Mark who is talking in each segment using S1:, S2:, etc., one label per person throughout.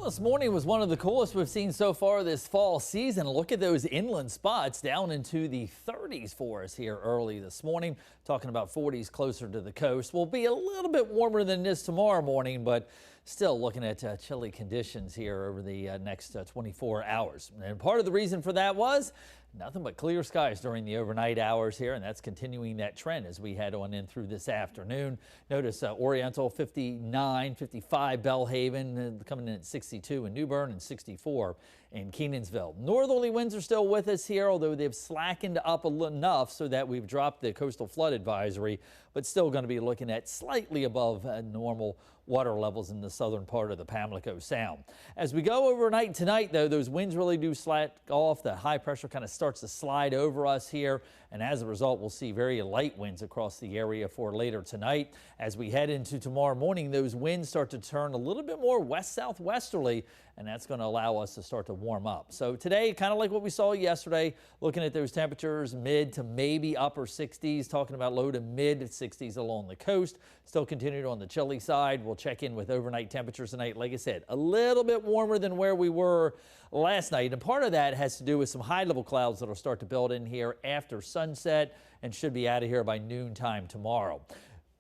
S1: This morning was one of the coolest we've seen so far this fall season. Look at those inland spots down into the 30s for us here early this morning. Talking about 40s closer to the coast. Will be a little bit warmer than this tomorrow morning, but still looking at chilly conditions here over the next 24 hours. And part of the reason for that was nothing but clear skies during the overnight hours here, and that's continuing that trend as we head on in through this afternoon. Notice Oriental 59, 55 Belhaven coming in at 62 in New Bern and 64 in Kenansville. Northerly winds are still with us here, although they've slackened up enough so that we've dropped the coastal flood advisory, but still going to be looking at slightly above normal water levels in the southern part of the Pamlico Sound. As we go overnight tonight, though, those winds really do slack off. The high pressure kind of starts to slide over us here, and as a result, we'll see very light winds across the area for later tonight. As we head into tomorrow morning, those winds start to turn a little bit more west-southwesterly, and that's going to allow us to start to warm up. So today, kind of like what we saw yesterday, looking at those temperatures, mid to maybe upper 60s, talking about low to mid 60s along the coast. Still continued on the chilly side. We'll check in with overnight temperatures tonight. Like I said, a little bit warmer than where we were last night. And part of that has to do with some high level clouds that will start to build in here after sunset and should be out of here by noontime tomorrow.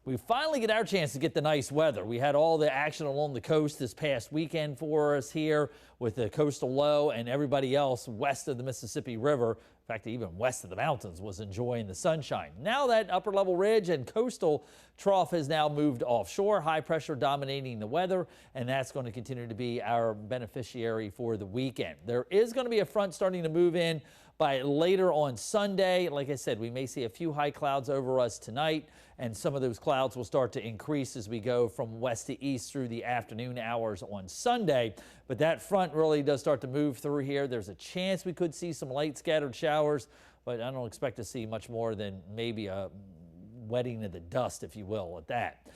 S1: We finally get our chance to get the nice weather. We had all the action along the coast this past weekend for us here with the coastal low, and everybody else west of the Mississippi River, in fact, even west of the mountains, was enjoying the sunshine. Now that upper level ridge and coastal trough has now moved offshore, high pressure dominating the weather, and that's going to continue to be our beneficiary for the weekend. There is going to be a front starting to move in by later on Sunday. Like I said, we may see a few high clouds over us tonight, and some of those clouds will start to increase as we go from west to east through the afternoon hours on Sunday. But that front really does start to move through here. There's a chance we could see some light scattered showers, but I don't expect to see much more than maybe a wetting of the dust, if you will, at that.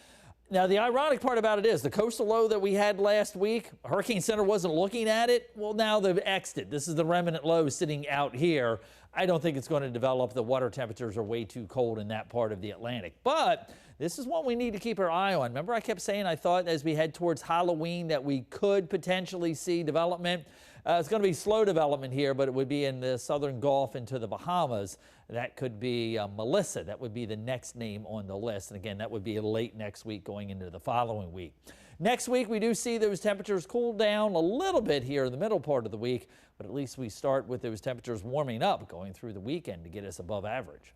S1: Now, the ironic part about it is the coastal low that we had last week, Hurricane Center wasn't looking at it. Well, now they've X'd it. This is the remnant low sitting out here. I don't think it's going to develop. The water temperatures are way too cold in that part of the Atlantic. But this is what we need to keep our eye on. Remember, I kept saying I thought as we head towards Halloween that we could potentially see development. It's going to be slow development here, but it would be in the southern Gulf into the Bahamas. That could be Melissa. That would be the next name on the list. And again, that would be late next week going into the following week. Next week, we do see those temperatures cool down a little bit here in the middle part of the week, but at least we start with those temperatures warming up going through the weekend to get us above average.